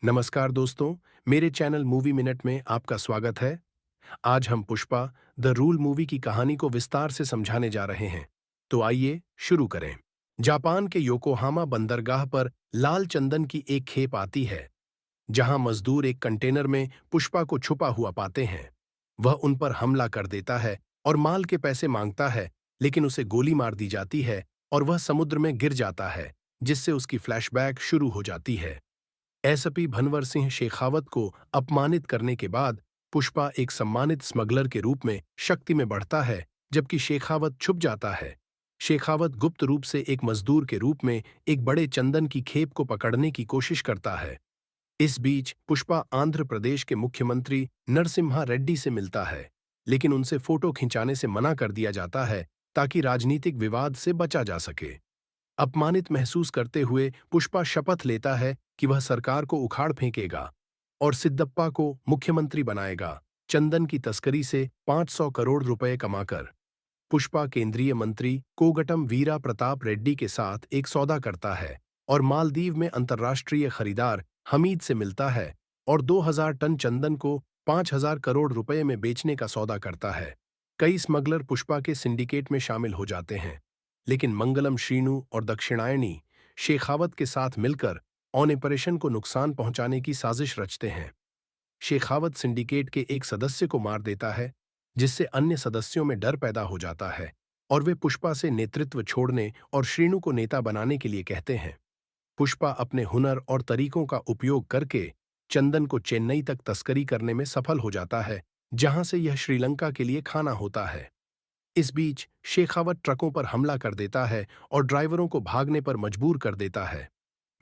नमस्कार दोस्तों, मेरे चैनल मूवी मिनट में आपका स्वागत है। आज हम पुष्पा द रूल मूवी की कहानी को विस्तार से समझाने जा रहे हैं। तो आइए शुरू करें। जापान के योकोहामा बंदरगाह पर लाल चंदन की एक खेप आती है, जहां मजदूर एक कंटेनर में पुष्पा को छुपा हुआ पाते हैं। वह उन पर हमला कर देता है और माल के पैसे मांगता है, लेकिन उसे गोली मार दी जाती है और वह समुद्र में गिर जाता है, जिससे उसकी फ्लैशबैक शुरू हो जाती है। एसपी भनवर सिंह शेखावत को अपमानित करने के बाद पुष्पा एक सम्मानित स्मगलर के रूप में शक्ति में बढ़ता है, जबकि शेखावत छुप जाता है। शेखावत गुप्त रूप से एक मजदूर के रूप में एक बड़े चंदन की खेप को पकड़ने की कोशिश करता है। इस बीच पुष्पा आंध्र प्रदेश के मुख्यमंत्री नरसिम्हा रेड्डी से मिलता है, लेकिन उनसे फोटो खिंचाने से मना कर दिया जाता है ताकि राजनीतिक विवाद से बचा जा सके। अपमानित महसूस करते हुए पुष्पा शपथ लेता है कि वह सरकार को उखाड़ फेंकेगा और सिद्दप्पा को मुख्यमंत्री बनाएगा, चंदन की तस्करी से 500 करोड़ रुपए कमाकर। पुष्पा केंद्रीय मंत्री कोगटम वीरा प्रताप रेड्डी के साथ एक सौदा करता है और मालदीव में अंतर्राष्ट्रीय खरीदार हमीद से मिलता है और 2000 टन चंदन को 5000 करोड़ रुपए में बेचने का सौदा करता है। कई स्मगलर पुष्पा के सिंडिकेट में शामिल हो जाते हैं, लेकिन मंगलम श्रीनु और दक्षिणायणी शेखावत के साथ मिलकर ऑपरेशन को नुकसान पहुंचाने की साजिश रचते हैं। शेखावत सिंडिकेट के एक सदस्य को मार देता है, जिससे अन्य सदस्यों में डर पैदा हो जाता है और वे पुष्पा से नेतृत्व छोड़ने और श्रीनु को नेता बनाने के लिए कहते हैं। पुष्पा अपने हुनर और तरीकों का उपयोग करके चंदन को चेन्नई तक तस्करी करने में सफल हो जाता है, जहां से यह श्रीलंका के लिए खाना होता है। इस बीच शेखावत ट्रकों पर हमला कर देता है और ड्राइवरों को भागने पर मजबूर कर देता है।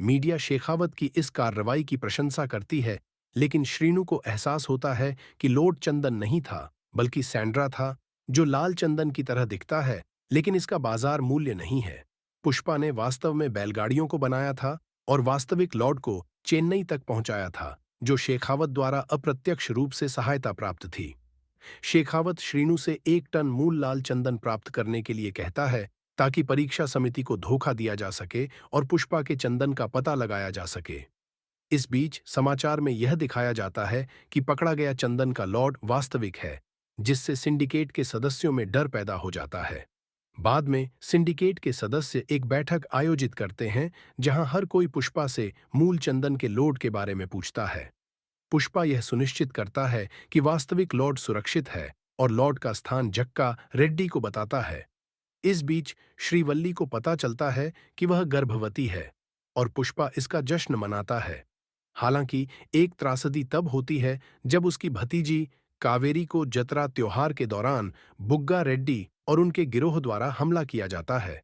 मीडिया शेखावत की इस कार्रवाई की प्रशंसा करती है, लेकिन श्रीनु को एहसास होता है कि लोड चंदन नहीं था, बल्कि सैंड्रा था, जो लाल चंदन की तरह दिखता है, लेकिन इसका बाजार मूल्य नहीं है। पुष्पा ने वास्तव में बैलगाड़ियों को बनाया था और वास्तविक लॉर्ड को चेन्नई तक पहुंचाया था, जो शेखावत द्वारा अप्रत्यक्ष रूप से सहायता प्राप्त थी। शेखावत श्रीनु से 1 टन मूल लाल चंदन प्राप्त करने के लिए कहता है, ताकि परीक्षा समिति को धोखा दिया जा सके और पुष्पा के चंदन का पता लगाया जा सके। इस बीच समाचार में यह दिखाया जाता है कि पकड़ा गया चंदन का लॉट वास्तविक है, जिससे सिंडिकेट के सदस्यों में डर पैदा हो जाता है। बाद में सिंडिकेट के सदस्य एक बैठक आयोजित करते हैं, जहां हर कोई पुष्पा से मूल चंदन के लोड के बारे में पूछता है। पुष्पा यह सुनिश्चित करता है कि वास्तविक लॉर्ड सुरक्षित है और लॉर्ड का स्थान जक्का रेड्डी को बताता है। इस बीच श्रीवल्ली को पता चलता है कि वह गर्भवती है और पुष्पा इसका जश्न मनाता है। हालांकि एक त्रासदी तब होती है जब उसकी भतीजी कावेरी को जतरा त्योहार के दौरान बुग्गा रेड्डी और उनके गिरोह द्वारा हमला किया जाता है।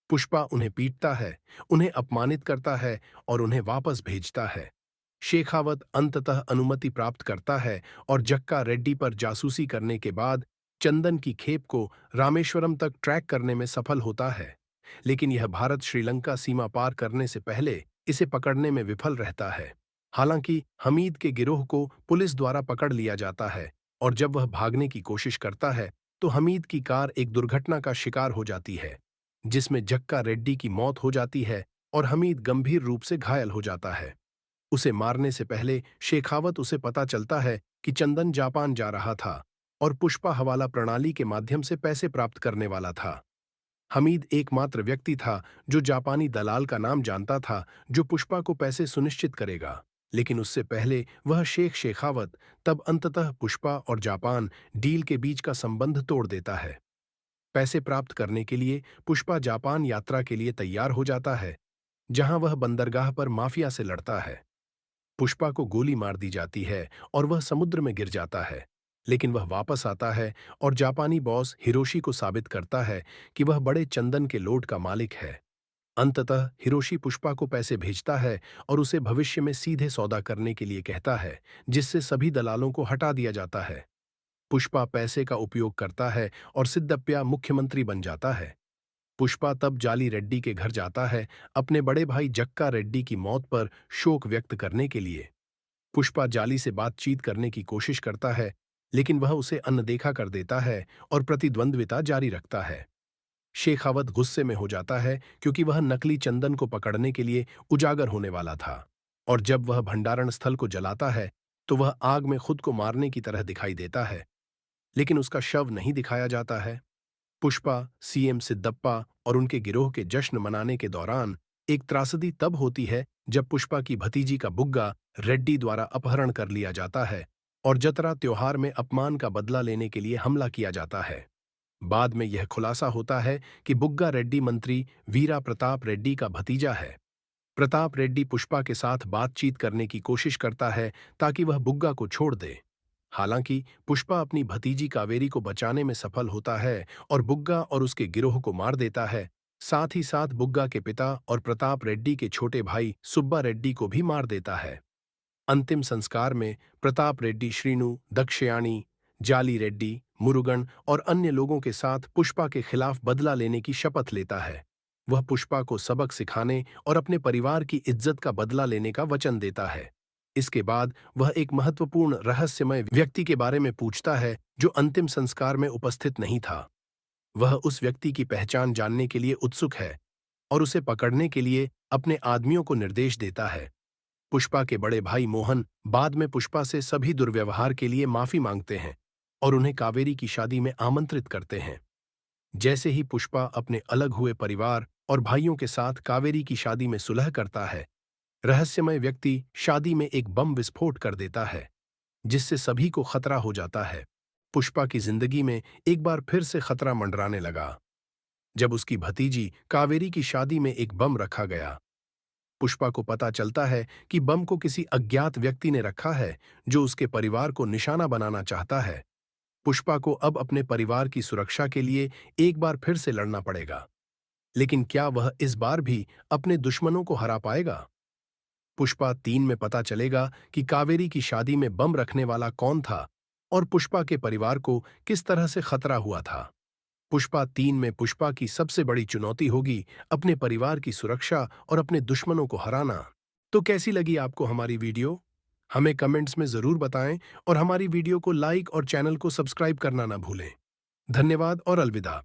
पुष्पा उन्हें पीटता है, उन्हें अपमानित करता है और उन्हें वापस भेजता है। शेखावत अंततः अनुमति प्राप्त करता है और जक्का रेड्डी पर जासूसी करने के बाद चंदन की खेप को रामेश्वरम तक ट्रैक करने में सफल होता है, लेकिन यह भारत श्रीलंका सीमा पार करने से पहले इसे पकड़ने में विफल रहता है। हालांकि हमीद के गिरोह को पुलिस द्वारा पकड़ लिया जाता है और जब वह भागने की कोशिश करता है तो हमीद की कार एक दुर्घटना का शिकार हो जाती है, जिसमें जक्का रेड्डी की मौत हो जाती है और हमीद गंभीर रूप से घायल हो जाता है। उसे मारने से पहले शेखावत उसे पता चलता है कि चंदन जापान जा रहा था और पुष्पा हवाला प्रणाली के माध्यम से पैसे प्राप्त करने वाला था। हमीद एकमात्र व्यक्ति था जो जापानी दलाल का नाम जानता था, जो पुष्पा को पैसे सुनिश्चित करेगा, लेकिन उससे पहले वह शेख शेखावत तब अंततः पुष्पा और जापान डील के बीच का संबंध तोड़ देता है। पैसे प्राप्त करने के लिए पुष्पा जापान यात्रा के लिए तैयार हो जाता है, जहां वह बंदरगाह पर माफिया से लड़ता है। पुष्पा को गोली मार दी जाती है और वह समुद्र में गिर जाता है, लेकिन वह वापस आता है और जापानी बॉस हिरोशी को साबित करता है कि वह बड़े चंदन के लोड का मालिक है। अंततः हिरोशी पुष्पा को पैसे भेजता है और उसे भविष्य में सीधे सौदा करने के लिए कहता है, जिससे सभी दलालों को हटा दिया जाता है। पुष्पा पैसे का उपयोग करता है और सिद्दप्पा मुख्यमंत्री बन जाता है। पुष्पा तब जाली रेड्डी के घर जाता है, अपने बड़े भाई जक्का रेड्डी की मौत पर शोक व्यक्त करने के लिए। पुष्पा जाली से बातचीत करने की कोशिश करता है, लेकिन वह उसे अनदेखा कर देता है और प्रतिद्वंद्विता जारी रखता है। शेखावत गुस्से में हो जाता है क्योंकि वह नकली चंदन को पकड़ने के लिए उजागर होने वाला था। और जब वह भंडारण स्थल को जलाता है तो वह आग में खुद को मारने की तरह दिखाई देता है, लेकिन उसका शव नहीं दिखाया जाता है। पुष्पा, सीएम सिद्धप्पा और उनके गिरोह के जश्न मनाने के दौरान एक त्रासदी तब होती है जब पुष्पा की भतीजी का बुग्गा रेड्डी द्वारा अपहरण कर लिया जाता है और जतरा त्योहार में अपमान का बदला लेने के लिए हमला किया जाता है। बाद में यह खुलासा होता है कि बुग्गा रेड्डी मंत्री वीरा प्रताप रेड्डी का भतीजा है। प्रताप रेड्डी पुष्पा के साथ बातचीत करने की कोशिश करता है ताकि वह बुग्गा को छोड़ दे। हालांकि पुष्पा अपनी भतीजी कावेरी को बचाने में सफल होता है और बुग्गा और उसके गिरोह को मार देता है। साथ ही साथ बुग्गा के पिता और प्रताप रेड्डी के छोटे भाई सुब्बा रेड्डी को भी मार देता है। अंतिम संस्कार में प्रताप रेड्डी श्रीनु, दक्षयाणी, जाली रेड्डी, मुरुगन और अन्य लोगों के साथ पुष्पा के खिलाफ बदला लेने की शपथ लेता है। वह पुष्पा को सबक सिखाने और अपने परिवार की इज्जत का बदला लेने का वचन देता है। इसके बाद वह एक महत्वपूर्ण रहस्यमय व्यक्ति के बारे में पूछता है जो अंतिम संस्कार में उपस्थित नहीं था। वह उस व्यक्ति की पहचान जानने के लिए उत्सुक है और उसे पकड़ने के लिए अपने आदमियों को निर्देश देता है। पुष्पा के बड़े भाई मोहन बाद में पुष्पा से सभी दुर्व्यवहार के लिए माफी मांगते हैं और उन्हें कावेरी की शादी में आमंत्रित करते हैं। जैसे ही पुष्पा अपने अलग हुए परिवार और भाइयों के साथ कावेरी की शादी में सुलह करता है, रहस्यमय व्यक्ति शादी में एक बम विस्फोट कर देता है, जिससे सभी को खतरा हो जाता है। पुष्पा की जिंदगी में एक बार फिर से खतरा मंडराने लगा जब उसकी भतीजी कावेरी की शादी में एक बम रखा गया। पुष्पा को पता चलता है कि बम को किसी अज्ञात व्यक्ति ने रखा है जो उसके परिवार को निशाना बनाना चाहता है। पुष्पा को अब अपने परिवार की सुरक्षा के लिए एक बार फिर से लड़ना पड़ेगा, लेकिन क्या वह इस बार भी अपने दुश्मनों को हरा पाएगा? पुष्पा 3 में पता चलेगा कि कावेरी की शादी में बम रखने वाला कौन था और पुष्पा के परिवार को किस तरह से खतरा हुआ था। पुष्पा 3 में पुष्पा की सबसे बड़ी चुनौती होगी अपने परिवार की सुरक्षा और अपने दुश्मनों को हराना। तो कैसी लगी आपको हमारी वीडियो? हमें कमेंट्स में जरूर बताएं और हमारी वीडियो को लाइक और चैनल को सब्सक्राइब करना ना भूलें। धन्यवाद और अलविदा।